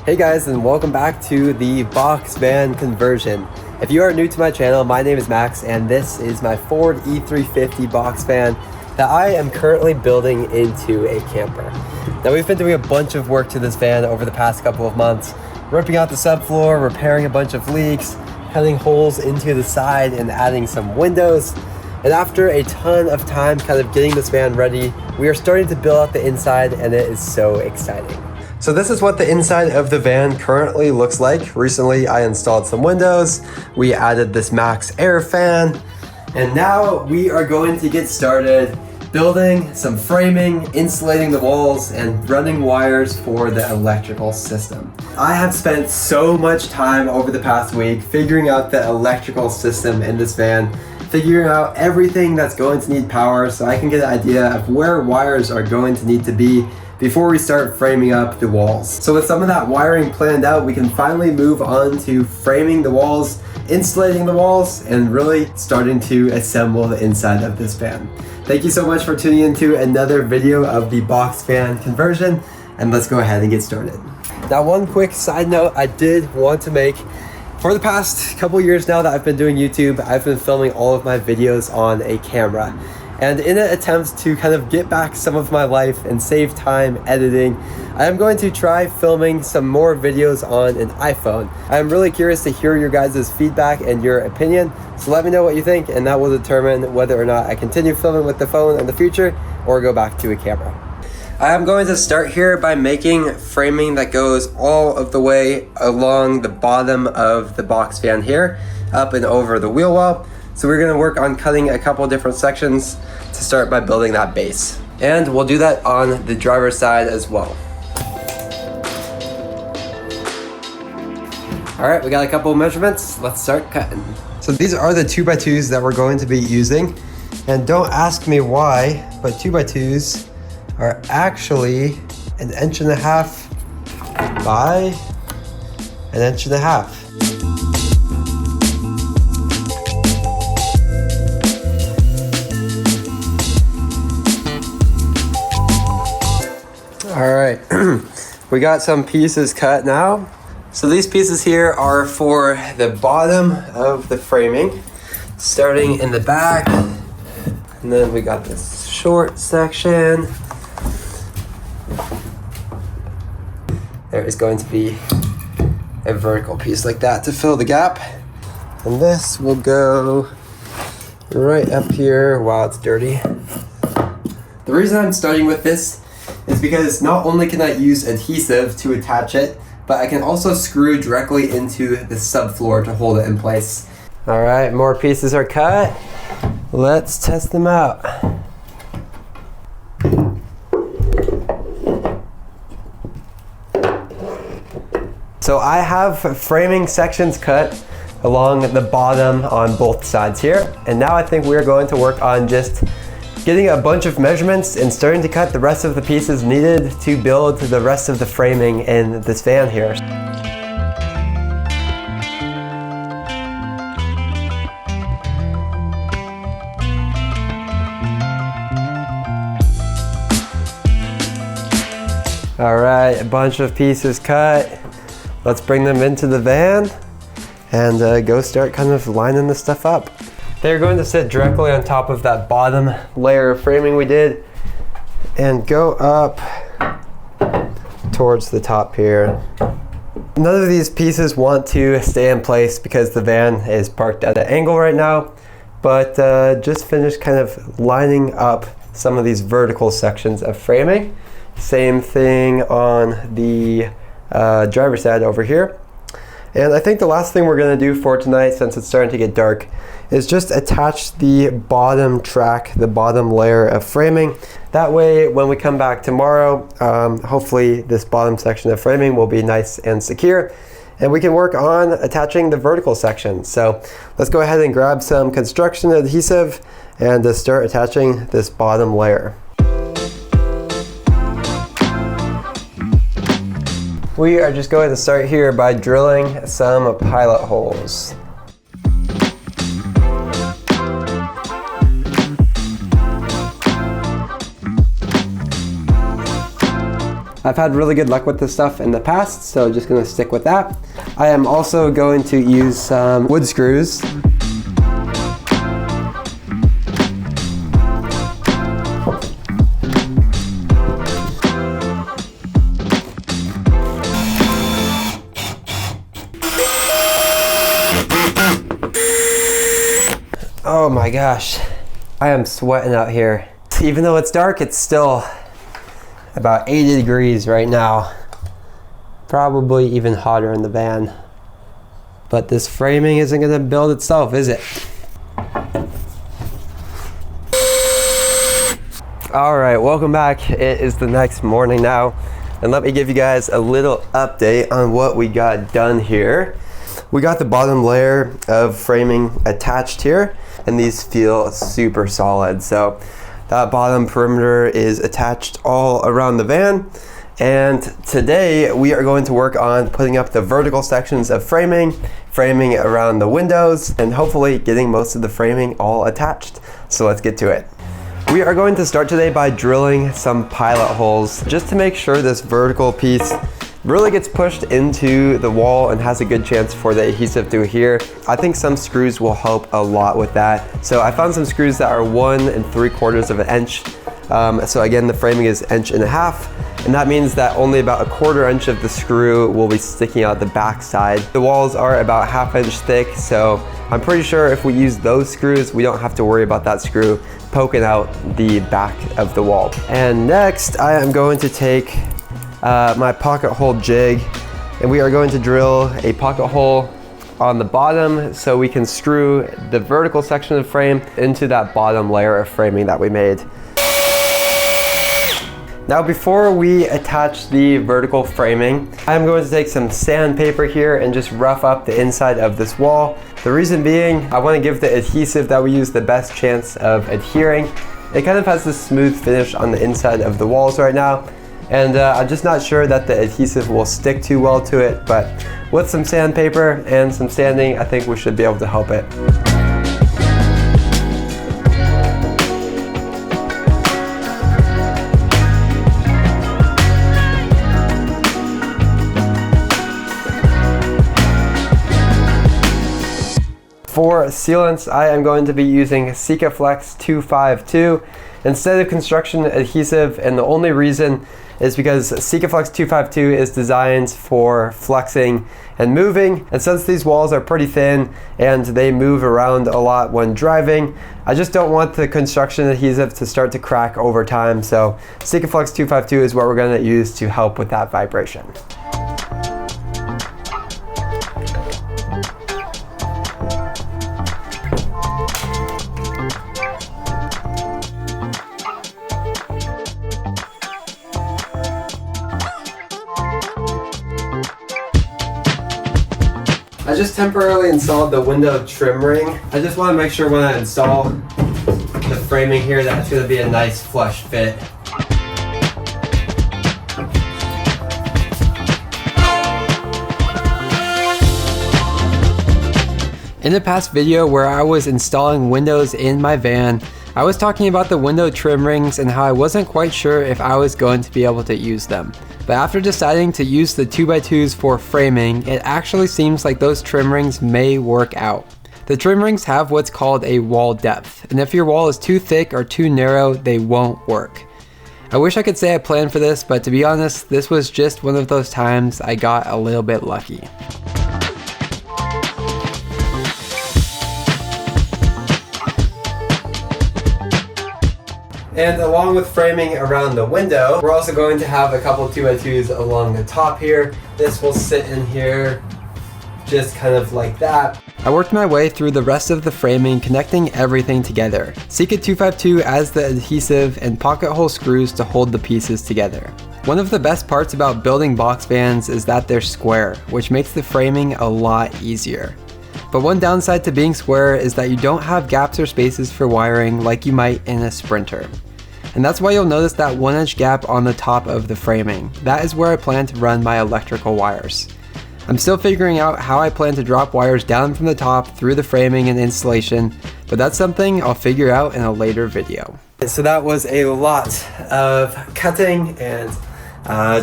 Hey guys, and welcome back to the box van conversion. If you are new to my channel, my name is Max and this is my Ford E350 box van that I am currently building into a camper. Now we've been doing a bunch of work to this van over the past couple of months, ripping out the subfloor, repairing a bunch of leaks, cutting holes into the side and adding some windows. And after a ton of time kind of getting this van ready, we are starting to build out the inside and it is so exciting. So this is what the inside of the van currently looks like. Recently, I installed some windows. We added this Max air fan. And now we are going to get started building some framing, insulating the walls, and running wires for the electrical system. I have spent so much time over the past week figuring out the electrical system in this van, figuring out everything that's going to need power so I can get an idea of where wires are going to need to be before we start framing up the walls. So with some of that wiring planned out, we can finally move on to framing the walls, insulating the walls, and really starting to assemble the inside of this van. Thank you so much for tuning into another video of the box van conversion, and let's go ahead and get started. Now, one quick side note I did want to make. For the past couple years now that I've been doing YouTube, I've been filming all of my videos on a camera. And in an attempt to kind of get back some of my life and save time editing, I am going to try filming some more videos on an iPhone. I'm really curious to hear your guys' feedback and your opinion, so let me know what you think, and that will determine whether or not I continue filming with the phone in the future or go back to a camera. I am going to start here by making framing that goes all of the way along the bottom of the box van here, up and over the wheel well. So we're gonna work on cutting a couple different sections to start by building that base. And we'll do that on the driver's side as well. All right, we got a couple of measurements. Let's start cutting. So these are the 2x2s that we're going to be using. And don't ask me why, but 2x2s are actually 1.5 inches by 1.5 inches. All right, we got some pieces cut now. So these pieces here are for the bottom of the framing, starting in the back. And then we got this short section. There is going to be a vertical piece like that to fill the gap. And this will go right up here. Wow, it's dirty. The reason I'm starting with this is because not only can I use adhesive to attach it, but I can also screw directly into the subfloor to hold it in place. All right, more pieces are cut. Let's test them out. So I have framing sections cut along the bottom on both sides here. And now I think we're going to work on just getting a bunch of measurements and starting to cut the rest of the pieces needed to build the rest of the framing in this van here. All right, a bunch of pieces cut. Let's bring them into the van and go start kind of lining this stuff up. They're going to sit directly on top of that bottom layer of framing we did and go up towards the top here. None of these pieces want to stay in place because the van is parked at an angle right now, but just finished kind of lining up some of these vertical sections of framing. Same thing on the driver's side over here. And I think the last thing we're going to do for tonight, since it's starting to get dark, is just attach the bottom track, the bottom layer of framing. That way, when we come back tomorrow, hopefully this bottom section of framing will be nice and secure, and we can work on attaching the vertical section. So let's go ahead and grab some construction adhesive and start attaching this bottom layer. We are just going to start here by drilling some pilot holes. I've had really good luck with this stuff in the past, so just gonna stick with that. I am also going to use some wood screws. Oh my gosh, I am sweating out here. Even though it's dark, it's still about 80 degrees right now. Probably even hotter in the van. But this framing isn't gonna build itself, is it? All right, welcome back. It is the next morning now. And let me give you guys a little update on what we got done here. We got the bottom layer of framing attached here, and these feel super solid. So that bottom perimeter is attached all around the van. And today we are going to work on putting up the vertical sections of framing around the windows, and hopefully getting most of the framing all attached. So let's get to it. We are going to start today by drilling some pilot holes just to make sure this vertical piece really gets pushed into the wall and has a good chance for the adhesive to adhere. I think some screws will help a lot with that. So I found some screws that are 1 3/4 of an inch. So again, the framing is 1.5 inches, and that means that only about 1/4 inch of the screw will be sticking out the back side. The walls are about 1/2 inch thick, so I'm pretty sure if we use those screws, we don't have to worry about that screw poking out the back of the wall. And next, I am going to take my pocket hole jig, and we are going to drill a pocket hole on the bottom so we can screw the vertical section of the frame into that bottom layer of framing that we made. Now before we attach the vertical framing, I'm going to take some sandpaper here and just rough up the inside of this wall. The reason being, I want to give the adhesive that we use the best chance of adhering. It kind of has this smooth finish on the inside of the walls right now, and I'm just not sure that the adhesive will stick too well to it, but with some sandpaper and some sanding, I think we should be able to help it. For sealants, I am going to be using Sikaflex 252 instead of construction adhesive, and the only reason is because Sikaflex 252 is designed for flexing and moving, and since these walls are pretty thin and they move around a lot when driving, I just don't want the construction adhesive to start to crack over time, so Sikaflex 252 is what we're going to use to help with that vibration. I just temporarily installed the window trim ring. I just want to make sure when I install the framing here that it's going to be a nice flush fit. In the past video where I was installing windows in my van, I was talking about the window trim rings and how I wasn't quite sure if I was going to be able to use them. But after deciding to use the 2x2s for framing, it actually seems like those trim rings may work out. The trim rings have what's called a wall depth, and if your wall is too thick or too narrow, they won't work. I wish I could say I planned for this, but to be honest, this was just one of those times I got a little bit lucky. And along with framing around the window, we're also going to have a couple 2x2s along the top here. This will sit in here just kind of like that. I worked my way through the rest of the framing, connecting everything together. Sika 252 as the adhesive and pocket hole screws to hold the pieces together. One of the best parts about building box vans is that they're square, which makes the framing a lot easier. But one downside to being square is that you don't have gaps or spaces for wiring like you might in a Sprinter. And that's why you'll notice that 1-inch gap on the top of the framing. That is where I plan to run my electrical wires. I'm still figuring out how I plan to drop wires down from the top through the framing and insulation, but that's something I'll figure out in a later video. So that was a lot of cutting and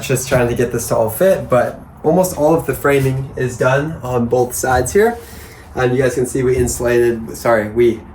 Just trying to get this to all fit, but almost all of the framing is done on both sides here. You guys can see we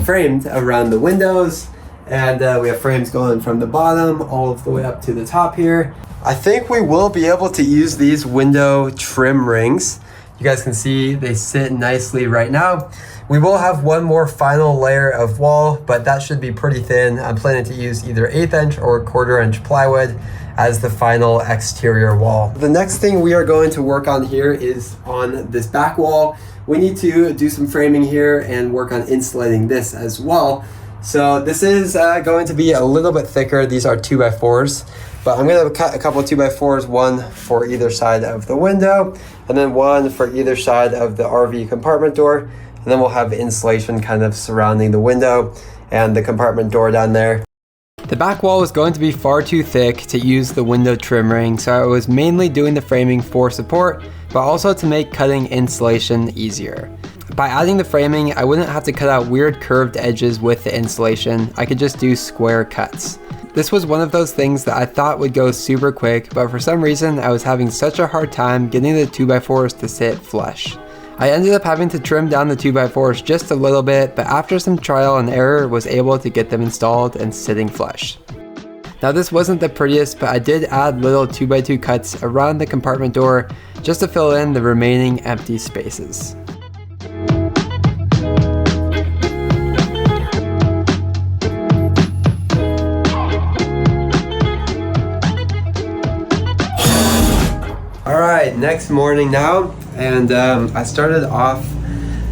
framed around the windows, and we have frames going from the bottom all of the way up to the top here. I think we will be able to use these window trim rings. You guys can see they sit nicely right now. We will have one more final layer of wall, but that should be pretty thin. I'm planning to use either 1/8 inch or 1/4 inch plywood as the final exterior wall. The next thing we are going to work on here is on this back wall. We need to do some framing here and work on insulating this as well. So this is going to be a little bit thicker. These are 2x4s, but I'm gonna cut a couple of 2x4s, one for either side of the window, and then one for either side of the RV compartment door. And then we'll have insulation kind of surrounding the window and the compartment door down there. The back wall was going to be far too thick to use the window trim ring, so I was mainly doing the framing for support, but also to make cutting insulation easier. By adding the framing, I wouldn't have to cut out weird curved edges with the insulation. I could just do square cuts. This was one of those things that I thought would go super quick, but for some reason I was having such a hard time getting the 2x4s to sit flush. I ended up having to trim down the 2x4s just a little bit, but after some trial and error was able to get them installed and sitting flush. Now this wasn't the prettiest, but I did add little 2x2 cuts around the compartment door just to fill in the remaining empty spaces. Alright, next morning now, and I started off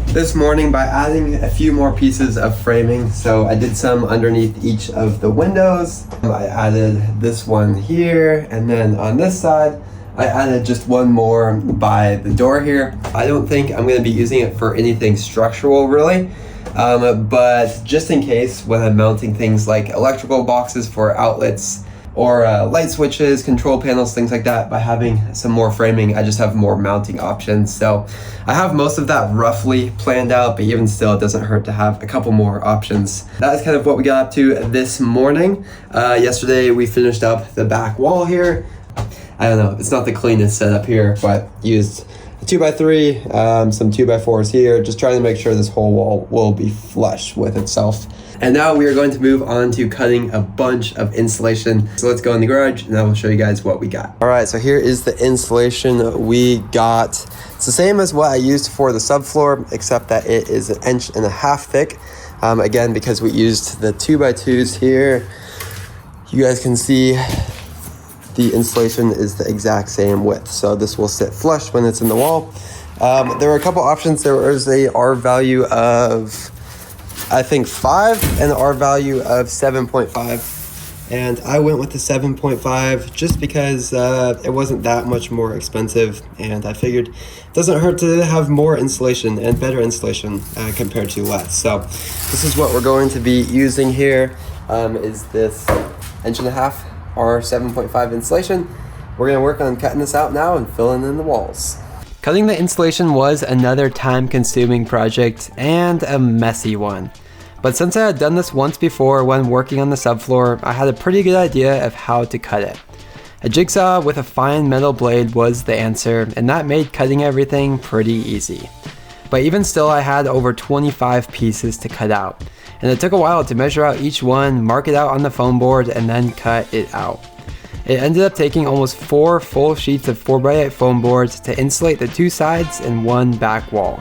this morning by adding a few more pieces of framing. So I did some underneath each of the windows. I added this one here, and then on this side I added just one more by the door here. I don't think I'm going to be using it for anything structural really, but just in case when I'm mounting things like electrical boxes for outlets or light switches, control panels, things like that, by having some more framing, I just have more mounting options. So I have most of that roughly planned out, but even still, it doesn't hurt to have a couple more options. That is kind of what we got up to this morning. Yesterday, we finished up the back wall here. I don't know, it's not the cleanest setup here, but used a 2x3, some 2x4s here, just trying to make sure this whole wall will be flush with itself. And now we are going to move on to cutting a bunch of insulation. So let's go in the garage and I will show you guys what we got. All right, so here is the insulation we got. It's the same as what I used for the subfloor, except that it is 1.5 inches thick. Again, because we used the 2x2s here, you guys can see the insulation is the exact same width. So this will sit flush when it's in the wall. There were a couple options. There was a R value of, I think 5 and an R value of 7.5, and I went with the 7.5 just because it wasn't that much more expensive, and I figured it doesn't hurt to have more insulation and better insulation compared to less. So this is what we're going to be using here, is this 1.5 inch R 7.5 insulation. We're going to work on cutting this out now and filling in the walls. Cutting the insulation was another time-consuming project and a messy one. But since I had done this once before when working on the subfloor, I had a pretty good idea of how to cut it. A jigsaw with a fine metal blade was the answer, and that made cutting everything pretty easy. But even still, I had over 25 pieces to cut out, and it took a while to measure out each one, mark it out on the foam board, and then cut it out. It ended up taking almost 4 full sheets of 4x8 foam boards to insulate the 2 sides and 1 back wall.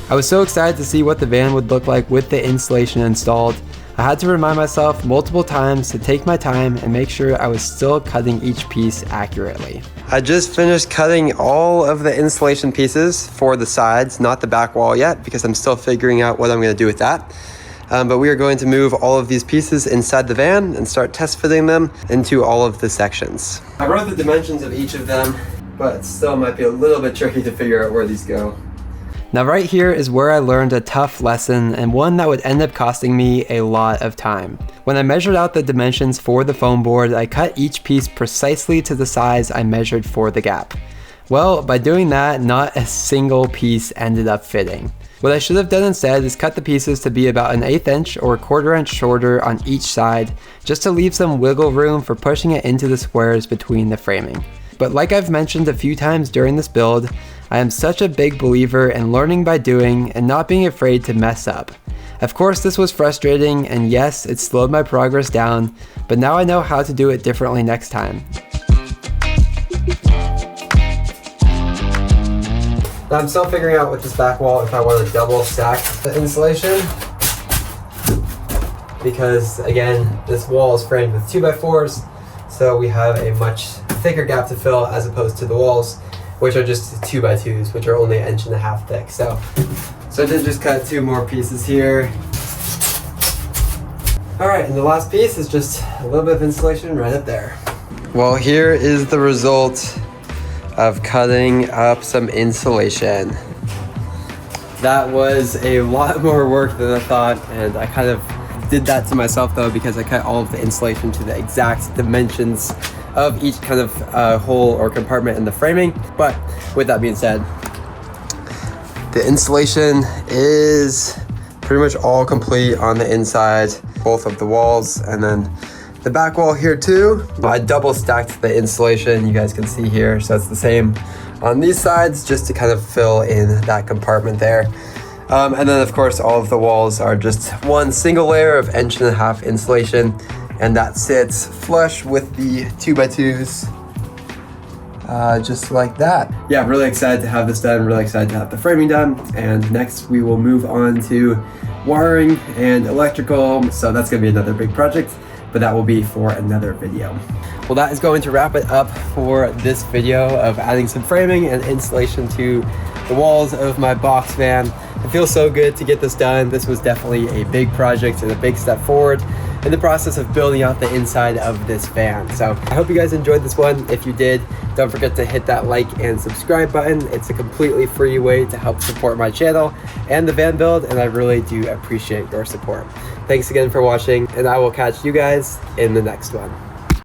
I was so excited to see what the van would look like with the insulation installed. I had to remind myself multiple times to take my time and make sure I was still cutting each piece accurately. I just finished cutting all of the insulation pieces for the sides, not the back wall yet, because I'm still figuring out what I'm going to do with that. But we are going to move all of these pieces inside the van and start test fitting them into all of the sections. I wrote the dimensions of each of them, but it still might be a little bit tricky to figure out where these go. Now right here is where I learned a tough lesson, and one that would end up costing me a lot of time. When I measured out the dimensions for the foam board, I cut each piece precisely to the size I measured for the gap. Well, by doing that, not a single piece ended up fitting. What I should have done instead is cut the pieces to be about an 1/8 inch or 1/4 inch shorter on each side, just to leave some wiggle room for pushing it into the squares between the framing. But like I've mentioned a few times during this build, I am such a big believer in learning by doing and not being afraid to mess up. Of course this was frustrating, and yes, it slowed my progress down, but now I know how to do it differently next time. Now I'm still figuring out with this back wall if I want to double stack the insulation, because again, this wall is framed with 2x4s, so we have a much thicker gap to fill as opposed to the walls, which are just 2x2s, which are only 1.5 inches thick. So I did just cut 2 more pieces here. All right, and the last piece is just a little bit of insulation right up there. Well, here is the result of cutting up some insulation. That was a lot more work than I thought, and I kind of did that to myself though, because I cut all of the insulation to the exact dimensions of each kind of hole or compartment in the framing. But with that being said, the insulation is pretty much all complete on the inside, both of the walls, and then the back wall here too. I double stacked the insulation, you guys can see here, so it's the same on these sides, just to kind of fill in that compartment there. And then of course all of the walls are just one single layer of 1.5 inch insulation, and that sits flush with the 2x2s, just like that. Yeah, I'm really excited to have this done, really excited to have the framing done, and next we will move on to wiring and electrical, so that's gonna be another big project, but that will be for another video. Well, that is going to wrap it up for this video of adding some framing and insulation to the walls of my box van. It feels so good to get this done. This was definitely a big project and a big step forward in the process of building out the inside of this van. So I hope you guys enjoyed this one. If you did, don't forget to hit that like and subscribe button. It's a completely free way to help support my channel and the van build, and I really do appreciate your support. Thanks again for watching, and I will catch you guys in the next one.